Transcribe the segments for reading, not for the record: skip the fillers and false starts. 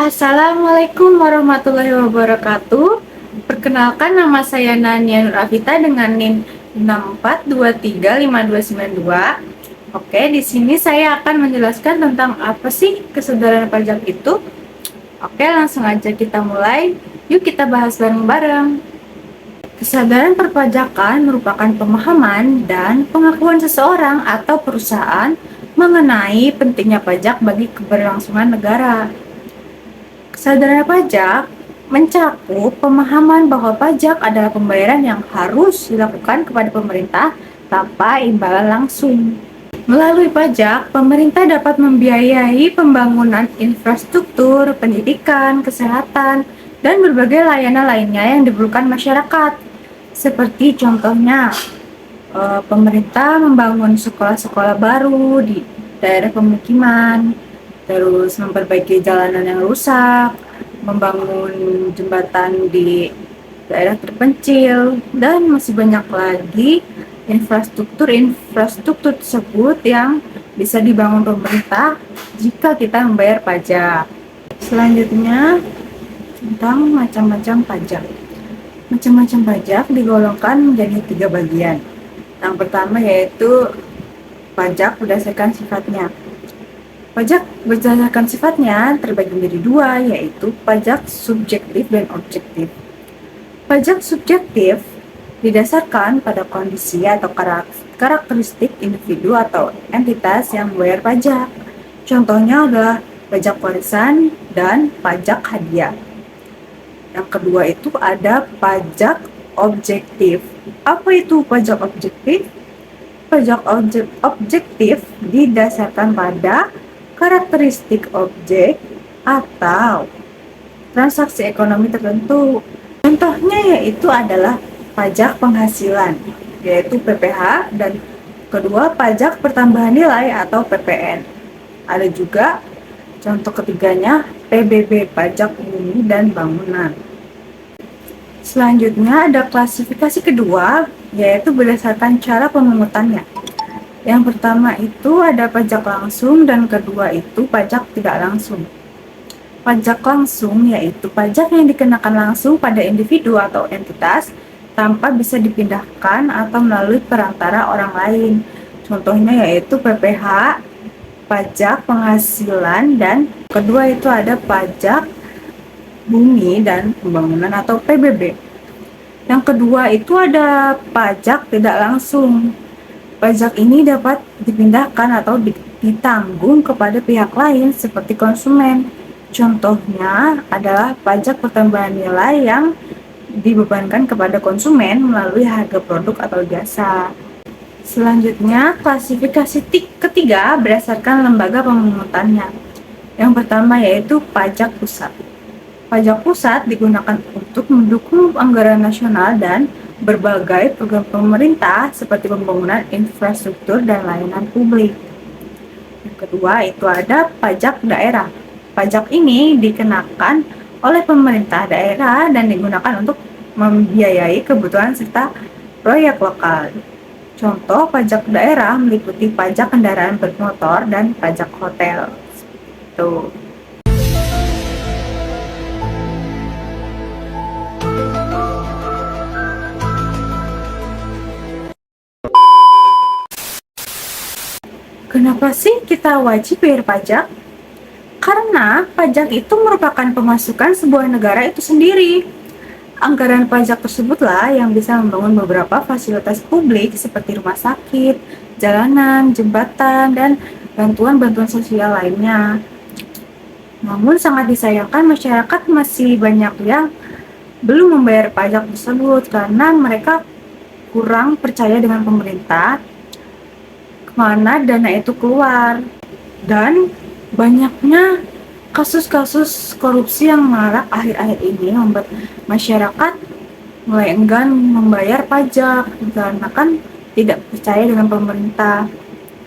Assalamualaikum warahmatullahi wabarakatuh. Perkenalkan, nama saya Nania Nur Afita dengan NIM 64235292. Oke, di sini saya akan menjelaskan tentang apa sih kesadaran pajak itu. Oke, langsung aja kita mulai. Yuk kita bahas bareng-bareng. Kesadaran perpajakan merupakan pemahaman dan pengakuan seseorang atau perusahaan mengenai pentingnya pajak bagi keberlangsungan negara. Kesadaran pajak mencakup pemahaman bahwa pajak adalah pembayaran yang harus dilakukan kepada pemerintah tanpa imbalan langsung. Melalui pajak, pemerintah dapat membiayai pembangunan infrastruktur, pendidikan, kesehatan, dan berbagai layanan lainnya yang diperlukan masyarakat. Seperti contohnya, pemerintah membangun sekolah-sekolah baru di daerah pemukiman, terus memperbaiki jalanan yang rusak, membangun jembatan di daerah terpencil, dan masih banyak lagi infrastruktur tersebut yang bisa dibangun pemerintah jika kita membayar pajak. Selanjutnya, tentang macam-macam pajak. Macam-macam pajak digolongkan menjadi 3 bagian. Yang pertama yaitu pajak berdasarkan sifatnya. Pajak berdasarkan sifatnya terbagi menjadi 2, yaitu pajak subjektif dan objektif. Pajak subjektif didasarkan pada kondisi atau karakteristik individu atau entitas yang membayar pajak. Contohnya adalah pajak warisan dan pajak hadiah. Yang kedua itu ada pajak objektif. Apa itu pajak objektif? Pajak objektif didasarkan pada karakteristik objek atau transaksi ekonomi tertentu. Contohnya yaitu adalah pajak penghasilan, yaitu PPh, dan kedua pajak pertambahan nilai atau PPN. Ada juga contoh ketiganya PBB, pajak bumi dan bangunan. Selanjutnya ada klasifikasi kedua, yaitu berdasarkan cara pemungutannya. Yang pertama itu ada pajak langsung dan kedua itu pajak tidak langsung. Pajak langsung yaitu pajak yang dikenakan langsung pada individu atau entitas tanpa bisa dipindahkan atau melalui perantara orang lain. Contohnya yaitu PPh, pajak penghasilan, dan kedua itu ada pajak bumi dan pembangunan atau PBB. Yang kedua itu ada pajak tidak langsung. Pajak ini dapat dipindahkan atau ditanggung kepada pihak lain seperti konsumen. Contohnya adalah pajak pertambahan nilai yang dibebankan kepada konsumen melalui harga produk atau jasa. Selanjutnya, klasifikasi ketiga berdasarkan lembaga pemungutannya. Yang pertama yaitu pajak pusat. Pajak pusat digunakan untuk mendukung anggaran nasional dan berbagai program pemerintah seperti pembangunan infrastruktur dan layanan publik. Yang kedua itu ada pajak daerah. Pajak ini dikenakan oleh pemerintah daerah dan digunakan untuk membiayai kebutuhan serta proyek lokal. Contoh pajak daerah meliputi pajak kendaraan bermotor dan pajak hotel. Tuh. Kenapa sih kita wajib bayar pajak? Karena pajak itu merupakan pemasukan sebuah negara itu sendiri. Anggaran pajak tersebutlah yang bisa membangun beberapa fasilitas publik seperti rumah sakit, jalanan, jembatan, dan bantuan-bantuan sosial lainnya. Namun sangat disayangkan masyarakat masih banyak yang belum membayar pajak tersebut karena mereka kurang percaya dengan pemerintah kemana dana itu keluar. Dan banyaknya kasus-kasus korupsi yang marak akhir-akhir ini membuat masyarakat mulai enggan membayar pajak karena kan tidak percaya dengan pemerintah.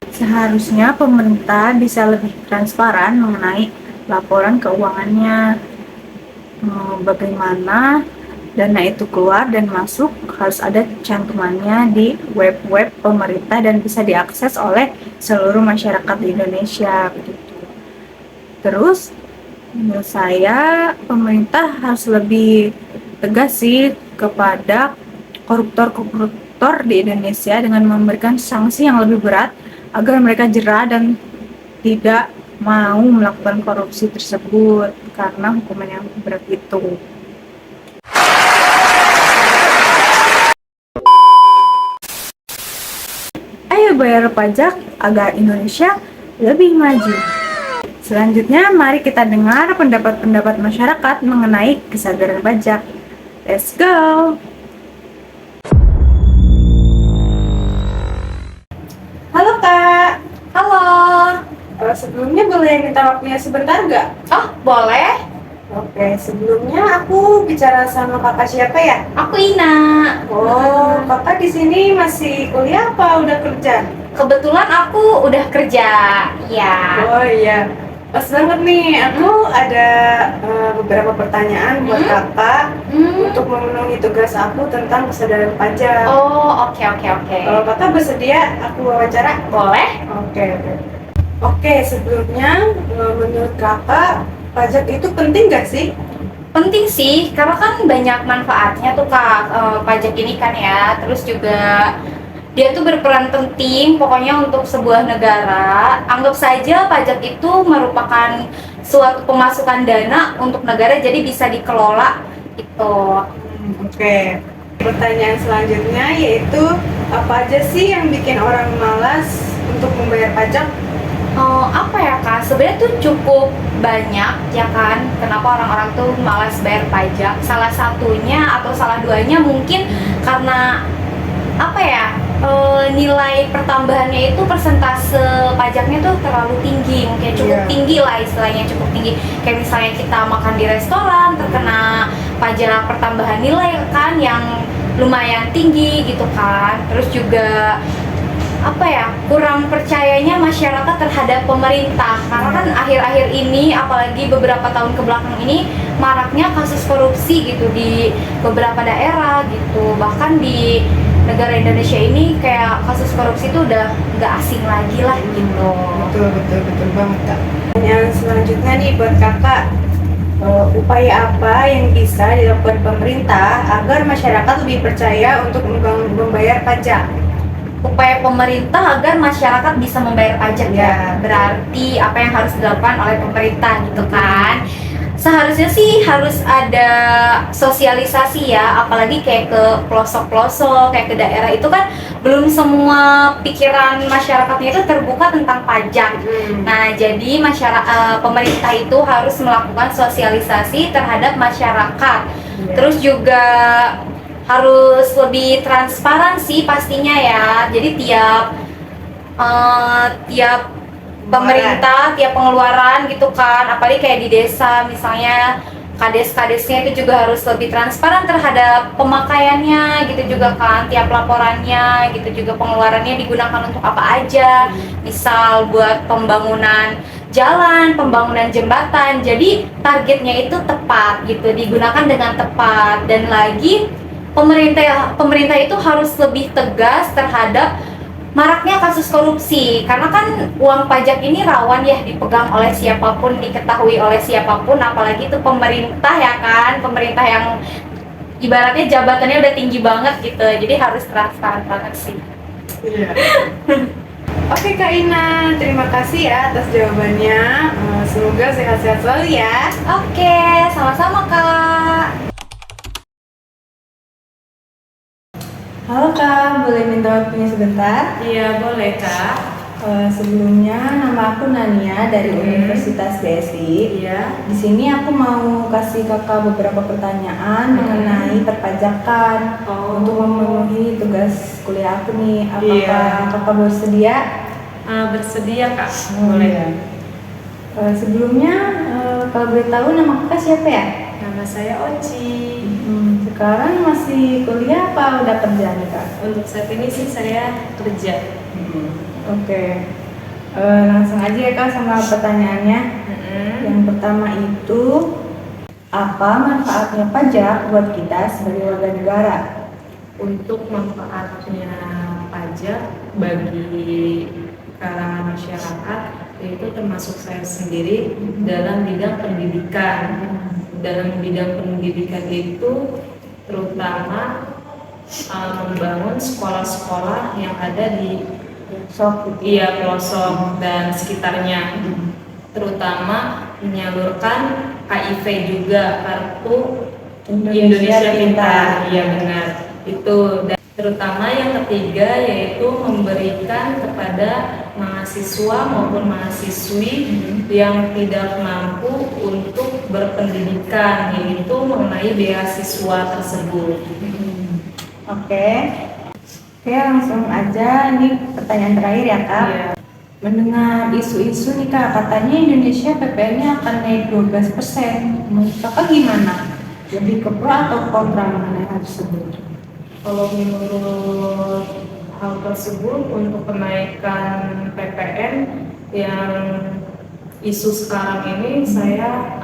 Seharusnya pemerintah bisa lebih transparan mengenai laporan keuangannya, bagaimana dana itu keluar dan masuk, harus ada cantumannya di web pemerintah dan bisa diakses oleh seluruh masyarakat di Indonesia begitu. Terus Menurut saya, pemerintah harus lebih tegas sih kepada koruptor-koruptor di Indonesia dengan memberikan sanksi yang lebih berat agar mereka jera dan tidak mau melakukan korupsi tersebut karena hukuman yang berat itu. Ayo bayar pajak agar Indonesia lebih maju. Selanjutnya, mari kita dengar pendapat-pendapat masyarakat mengenai kesadaran pajak. Let's go! Halo Kak. Halo. Sebelumnya boleh minta waktunya sebentar nggak? Oh, boleh. Oke, sebelumnya aku bicara sama kakak siapa ya? Aku Ina. Oh, kakak di sini masih kuliah apa udah kerja? Kebetulan aku udah kerja. Ya. Oh iya, pas banget nih. Aku ada beberapa pertanyaan buat kakak untuk memenuhi tugas aku tentang kesadaran pajak. Oh, oke. Kalau kakak bersedia, aku wawancara? Boleh? Oke, sebelumnya menurut kakak pajak itu penting nggak sih? Penting sih, karena kan banyak manfaatnya tuh Kak, pajak ini kan ya. Terus juga dia tuh berperan penting pokoknya untuk sebuah negara. Anggap saja pajak itu merupakan suatu pemasukan dana untuk negara, jadi bisa dikelola gitu. Oke. Pertanyaan selanjutnya yaitu apa aja sih yang bikin orang malas untuk membayar pajak? Apa ya Kak, sebenarnya tuh cukup banyak ya kan kenapa orang-orang tuh malas bayar pajak. Salah satunya atau salah duanya mungkin karena apa ya, nilai pertambahannya itu persentase pajaknya tuh terlalu tinggi, mungkin cukup tinggi lah, istilahnya cukup tinggi. Kayak misalnya kita makan di restoran terkena pajak pertambahan nilai kan yang lumayan tinggi gitu kan. Terus juga apa ya, kurang percayanya masyarakat terhadap pemerintah karena kan akhir-akhir ini, apalagi beberapa tahun ke belakang ini, maraknya kasus korupsi gitu di beberapa daerah gitu. Bahkan di negara Indonesia ini kayak kasus korupsi itu udah nggak asing lagi lah gitu. Betul banget Kak. Yang selanjutnya nih buat kakak, upaya apa yang bisa dilakukan pemerintah agar masyarakat lebih percaya untuk membayar pajak? Upaya pemerintah agar masyarakat bisa membayar pajak ya, berarti apa yang harus dilakukan oleh pemerintah gitu kan. Seharusnya sih harus ada sosialisasi ya, apalagi kayak ke pelosok-pelosok, kayak ke daerah itu kan belum semua pikiran masyarakatnya itu terbuka tentang pajak. Nah, jadi pemerintah itu harus melakukan sosialisasi terhadap masyarakat. Terus juga harus lebih transparan sih pastinya ya. Jadi tiap pemerintah, tiap pengeluaran gitu kan, apalagi kayak di desa misalnya, kades-kadesnya itu juga harus lebih transparan terhadap pemakaiannya gitu juga kan, tiap laporannya gitu juga, pengeluarannya digunakan untuk apa aja. Misal buat pembangunan jalan, pembangunan jembatan, jadi targetnya itu tepat gitu, digunakan dengan tepat. Dan lagi pemerintah itu harus lebih tegas terhadap maraknya kasus korupsi, karena kan uang pajak ini rawan ya dipegang oleh siapapun, diketahui oleh siapapun, apalagi itu pemerintah ya kan, pemerintah yang ibaratnya jabatannya udah tinggi banget gitu, jadi harus transparan banget sih. Oke Kak Ina, terima kasih ya atas jawabannya. Semoga sehat-sehat selalu ya. Oke, sama-sama Kak. Halo Kak, boleh minta waktunya sebentar? Iya, boleh Kak. Sebelumnya nama aku Nania dari Universitas BSI. Iya. Di sini aku mau kasih kakak beberapa pertanyaan mengenai perpajakan untuk memenuhi tugas kuliah aku nih. Apakah kakak bersedia? Bersedia Kak, Boleh. boleh. Sebelumnya kalau boleh tahu nama kakak siapa ya? Nama saya Oci. Sekarang masih kuliah apa udah kerja nih Kak? Untuk saat ini sih saya kerja. Oke. Langsung aja ya Kak sama pertanyaannya. Yang pertama itu, apa manfaatnya pajak buat kita sebagai warga negara? Untuk manfaatnya pajak bagi kalangan masyarakat, itu termasuk saya sendiri dalam bidang pendidikan. Dalam bidang pendidikan itu terutama membangun sekolah-sekolah yang ada di pelosok dan sekitarnya, terutama menyalurkan KIV juga, kartu Indonesia Pintar. Iya benar itu. Dan terutama yang ketiga yaitu memberikan kepada mahasiswa maupun mahasiswi yang tidak mampu untuk berpendidikan, yaitu mengenai beasiswa tersebut. Oke, langsung aja ini pertanyaan terakhir ya Kak. Iya. Mendengar isu-isu nih Kak, katanya Indonesia PPN-nya akan naik 12%. Menurut Kakak gimana? Lebih ke pro atau kontra mengenai hal tersebut? Kalau menurut hal tersebut untuk kenaikan PPN yang isu sekarang ini saya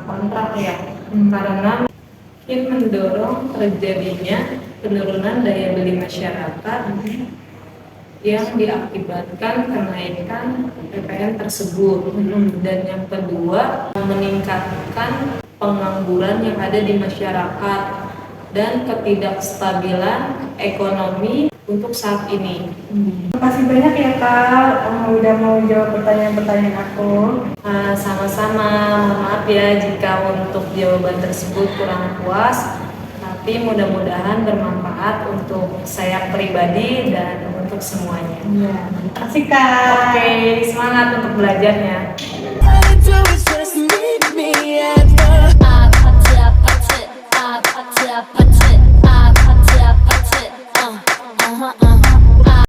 kontra ya, karena mungkin mendorong terjadinya penurunan daya beli masyarakat yang diakibatkan kenaikan PPN tersebut. Dan yang kedua, meningkatkan pengangguran yang ada di masyarakat dan ketidakstabilan ekonomi untuk saat ini. Terima kasih banyak ya Kak, udah mau jawab pertanyaan-pertanyaan aku. Sama-sama, mohon maaf ya jika untuk jawaban tersebut kurang puas, tapi mudah-mudahan bermanfaat untuk saya pribadi dan untuk semuanya. Terima kasih Kak. Oke, semangat untuk belajarnya.